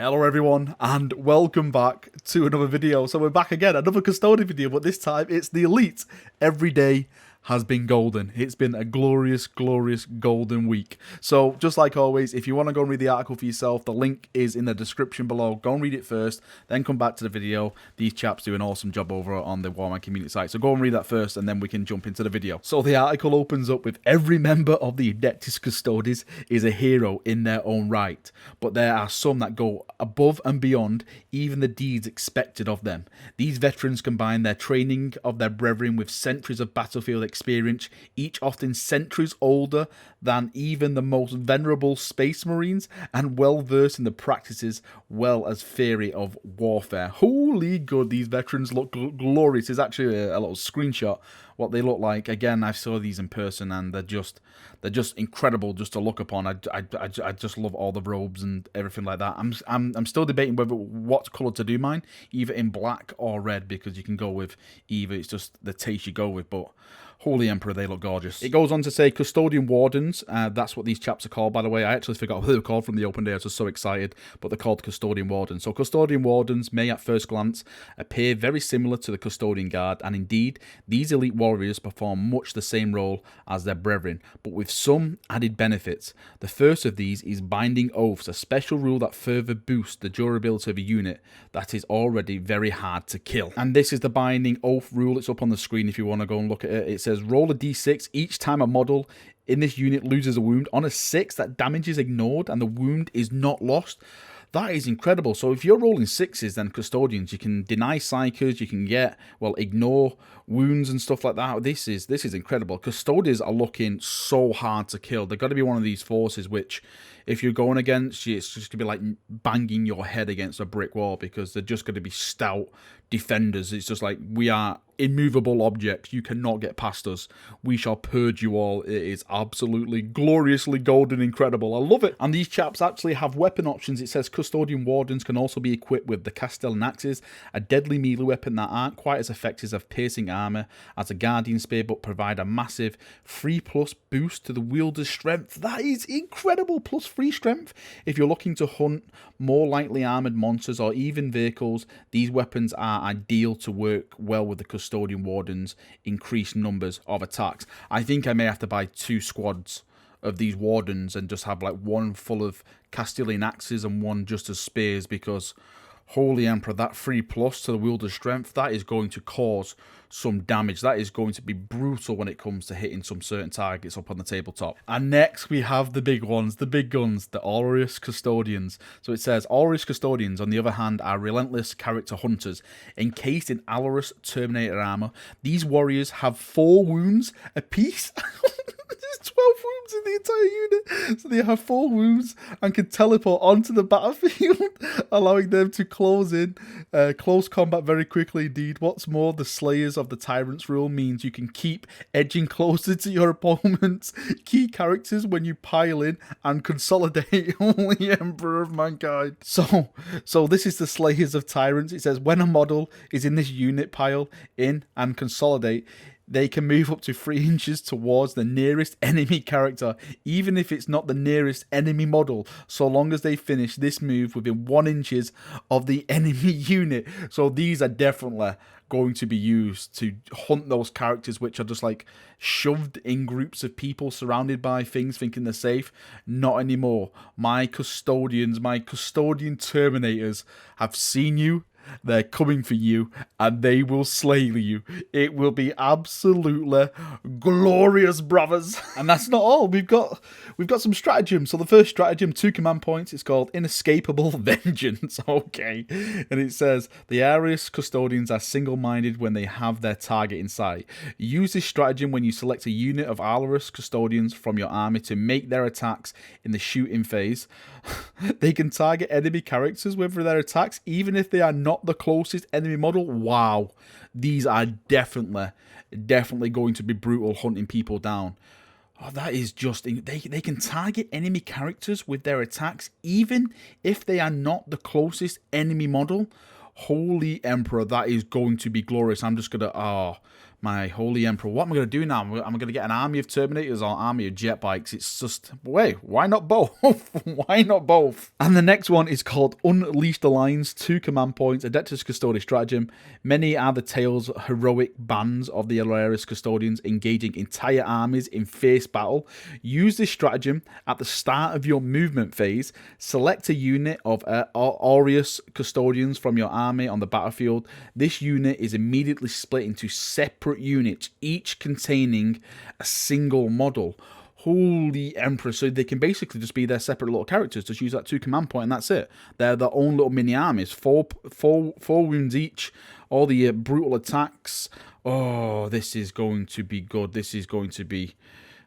Hello everyone, and welcome back to another video. So we're back again, another Custodian video, but this time it's the Elite. Every day has been golden. It's been a glorious, glorious golden week. So just like always, if you want to go and read the article for yourself, the link is in the description below. Go and read it first, then come back to the video. These chaps do an awesome job over on the Warhammer community site. So go and read that first, and then we can jump into the video. So the article opens up with every member of the Adeptus Custodes is a hero in their own right, but there are some that go above and beyond even the deeds expected of them. These veterans combine their training of their brethren with centuries of battlefield experience, each often centuries older than even the most venerable space marines, and well versed in the practices well as theory of warfare. Holy good, these veterans look glorious. There's actually a little screenshot what they look like. Again, I saw these in person, and they're just incredible just to look upon. I just love all the robes and everything like that. I'm still debating whether what color to do mine, either in black or red, because you can go with either. It's just the taste you go with, but Holy Emperor, they look gorgeous. It goes on to say Custodian Wardens. That's what these chaps are called, by the way. I actually forgot what they were called from the open day. I was just so excited, but they're called Custodian Wardens. So Custodian Wardens may at first glance appear very similar to the Custodian Guard, and indeed, these elite warriors perform much the same role as their brethren, but with some added benefits. The first of these is binding oaths, a special rule that further boosts the durability of a unit that is already very hard to kill. And this is the binding oath rule. It's up on the screen if you want to go and look at it. It says roll a d6 each time a model in this unit loses a wound. On a 6, that damage is ignored and the wound is not lost. That is incredible. So if you're rolling 6s, then Custodians, you can deny psychers, you can ignore wounds and stuff like that. This is incredible. Custodians are looking so hard to kill. They've got to be one of these forces which, if you're going against, it's just going to be like banging your head against a brick wall, because they're just going to be stout defenders. It's just like, we are immovable objects. You cannot get past us. We shall purge you all. It is absolutely gloriously golden, incredible. I love it. And these chaps actually have weapon options. It says Custodian Wardens can also be equipped with the Castellan Axes, a deadly melee weapon that aren't quite as effective as piercing armor as a Guardian Spear, but provide a massive 3+ boost to the wielder's strength. That is incredible. Plus 3 strength. If you're looking to hunt more lightly armored monsters or even vehicles, these weapons are ideal to work well with the Custodian Wardens' increased numbers of attacks. I think I may have to buy 2 squads of these Wardens and just have like one full of Castellan Axes and one just as spears, because Holy Emperor, that 3+ to the wielder's strength, that is going to cause some damage. That is going to be brutal when it comes to hitting some certain targets up on the tabletop. And next we have the big ones, the big guns, the Aureus Custodians. So it says, Aureus Custodians, on the other hand, are relentless character hunters. Encased in Alurus Terminator armor, these warriors have 4 wounds apiece. There's 12 wounds in the entire unit, so they have 4 wounds and can teleport onto the battlefield, allowing them to close combat very quickly indeed. What's more, the Slayers of the Tyrants rule means you can keep edging closer to your opponent's key characters when you pile in and consolidate. Holy Emperor of Mankind. So this is the Slayers of Tyrants. It says when a model is in this unit, pile in and consolidate, they can move up to 3 inches towards the nearest enemy character, even if it's not the nearest enemy model, so long as they finish this move within 1 inches of the enemy unit. So these are definitely going to be used to hunt those characters which are just like shoved in groups of people surrounded by things thinking they're safe. Not anymore. My Custodians, my Custodian Terminators have seen you. They're coming for you, and they will slay you. It will be absolutely glorious, brothers. And that's not all. We've got some stratagem. So the first stratagem, 2 command points. It's called Inescapable Vengeance. Okay. And it says, the Aureus Custodians are single-minded when they have their target in sight. Use this stratagem when you select a unit of Aureus Custodians from your army to make their attacks in the shooting phase. They can target enemy characters with their attacks, even if they are not the closest enemy model. Wow, these are definitely going to be brutal, hunting people down. Oh, that is just, they can target enemy characters with their attacks, even if they are not the closest enemy model. Holy Emperor, that is going to be glorious. I'm just gonna, My holy emperor. What am I going to do now? Am I going to get an army of Terminators or army of jet bikes? It's just, wait, why not both? Why not both? And the next one is called Unleash the Lines, 2 command points, Adeptus Custodes Stratagem. Many are the tales of heroic bands of the hilarious custodians engaging entire armies in fierce battle. Use this stratagem at the start of your movement phase. Select a unit of aureus custodians from your army on the battlefield. This unit is immediately split into separate units, each containing a single model. Holy emperor. So they can basically just be their separate little characters. Just use that 2 command point and that's it. They're their own little mini armies. Four wounds each. All the brutal attacks. Oh, this is going to be good. This is going to be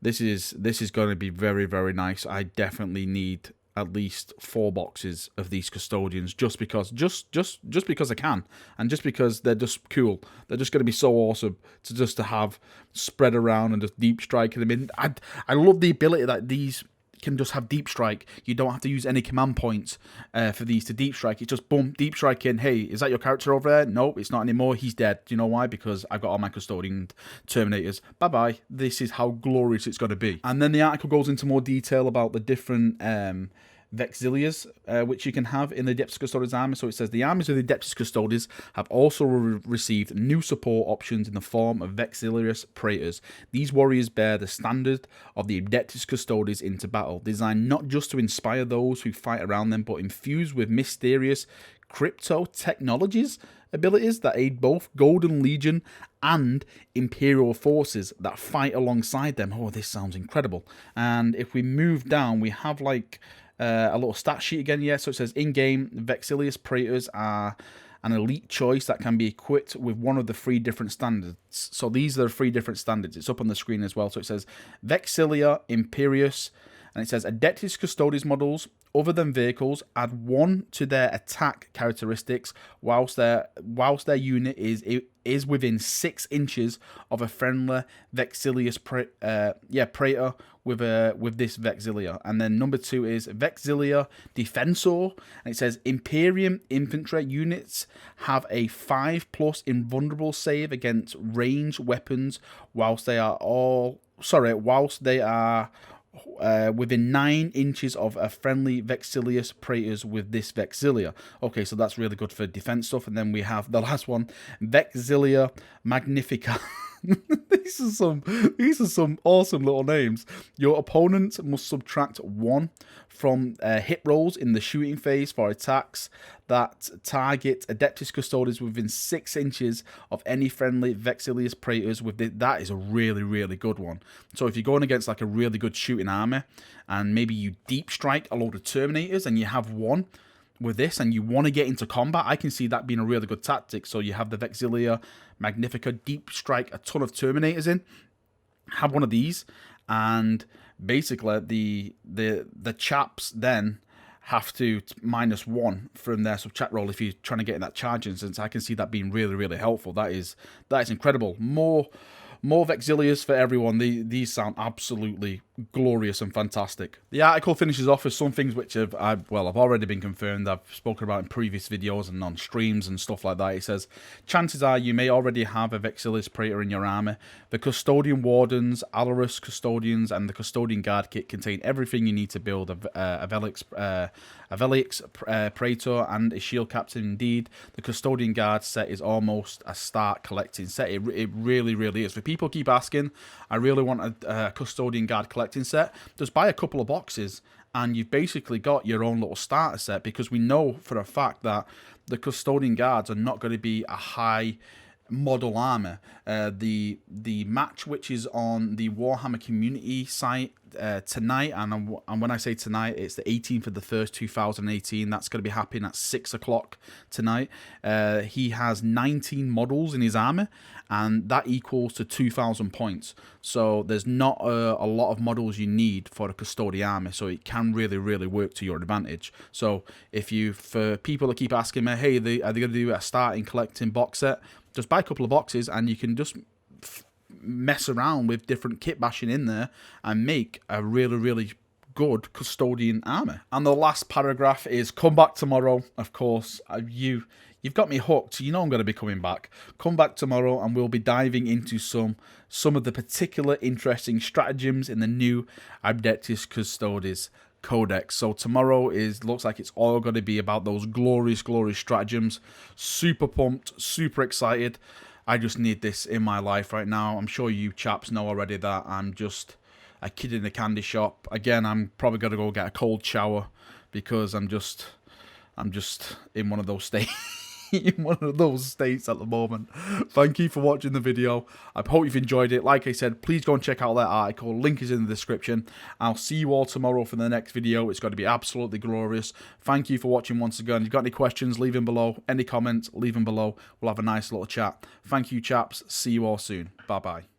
very, very nice. I definitely need at least 4 boxes of these custodians just because I can, and just because they're just cool. They're just going to be so awesome to have spread around and just deep striking them in. I love the ability that these can just have deep strike. You don't have to use any command points for these to deep strike. It's just boom, deep strike in. Hey, is that your character over there? Nope, it's not anymore. He's dead. Do you know why? Because I've got all my custodian Terminators. Bye bye. This is how glorious it's going to be. And then the article goes into more detail about the different Vex Cilias, which you can have in the Adeptus Custodes army. So it says the armies of the Adeptus Custodes have also received new support options in the form of Vex Cilia Praetors. These warriors bear the standard of the Adeptus Custodes into battle, designed not just to inspire those who fight around them, but infused with mysterious crypto technologies abilities that aid both Golden Legion and Imperial forces that fight alongside them. Oh, this sounds incredible. And if we move down, we have like a little stat sheet again, yeah. So it says in-game, Vex Cilia Praetors are an elite choice that can be equipped with one of the 3 different standards. So these are the 3 different standards. It's up on the screen as well. So it says Vex Cilia Imperius, and it says Adeptus Custodes models other than vehicles add 1 to their attack characteristics whilst their unit is within 6 inches of a friendly Vex Cilia Praetor with this Vex Cilia. And then number 2 is Vex Cilia Defensor, and it says Imperium infantry units have a 5+ invulnerable save against ranged weapons whilst they are within 9 inches of a friendly Vex Cilia Praetors with this Vex Cilia. Okay, so that's really good for defense stuff. And then we have the last one, Vex Cilia Magnifica. These are some awesome little names. Your opponent must subtract 1 from hit rolls in the shooting phase for attacks that target Adeptus Custodes within 6 inches of any friendly Vex Cilia Praetors with this. That is a really, really good one. So if you're going against like a really good shooting army and maybe you deep strike a load of Terminators and you have 1 with this and you want to get into combat, I can see that being a really good tactic. So you have the Vex Cilia Magnifica, deep strike a ton of Terminators in, have 1 of these, and basically the chaps then have to -1 from their subtract roll if you're trying to get in that charge instance. I can see that being really, really helpful. That is incredible. More Vex Cilias for everyone. These sound absolutely glorious and fantastic. The article finishes off with some things which have already been confirmed. I've spoken about in previous videos and on streams and stuff like that. It says, chances are you may already have a Vex Cilia Praetor in your army. The Custodian Wardens, Allarus Custodians, and the Custodian Guard kit contain everything you need to build a Velix Praetor and a Shield Captain. Indeed, the Custodian Guard set is almost a start collecting set. It really, really is. For people keep asking, I really want a Custodian Guard collecting set, just buy a couple of boxes and you've basically got your own little starter set, because we know for a fact that the Custodian Guards are not going to be a high model armor. The match which is on the Warhammer Community site tonight, and when I say tonight, it's the 18th of the 1st 2018. That's going to be happening at 6 o'clock tonight. He has 19 models in his armor, and that equals to 2,000 points. So there's not a lot of models you need for a Custodian army, so it can really, really work to your advantage. So for people that keep asking me, hey, are they going to do a starting collecting box set? Just buy a couple of boxes and you can just mess around with different kit bashing in there and make a really, really good Custodian armor. And the last paragraph is come back tomorrow. Of course, you you've got me hooked, so you know I'm going to be coming back. Come back tomorrow and we'll be diving into some of the particular interesting stratagems in the new Adeptus Custodes Codex. So tomorrow looks like it's all going to be about those glorious stratagems. Super pumped, super excited. I just need this in my life right now. I'm sure you chaps know already that I'm just a kid in a candy shop. Again, I'm probably going to go get a cold shower because I'm just in one of those states. In one of those states at the moment. Thank you for watching the video. I hope you've enjoyed it. Like I said, please go and check out that article. Link is in the description. I'll see you all tomorrow for the next video. It's going to be absolutely glorious. Thank you for watching once again. If you've got any questions, leave them below. Any comments, leave them below. We'll have a nice little chat. Thank you, chaps. See you all soon. Bye-bye.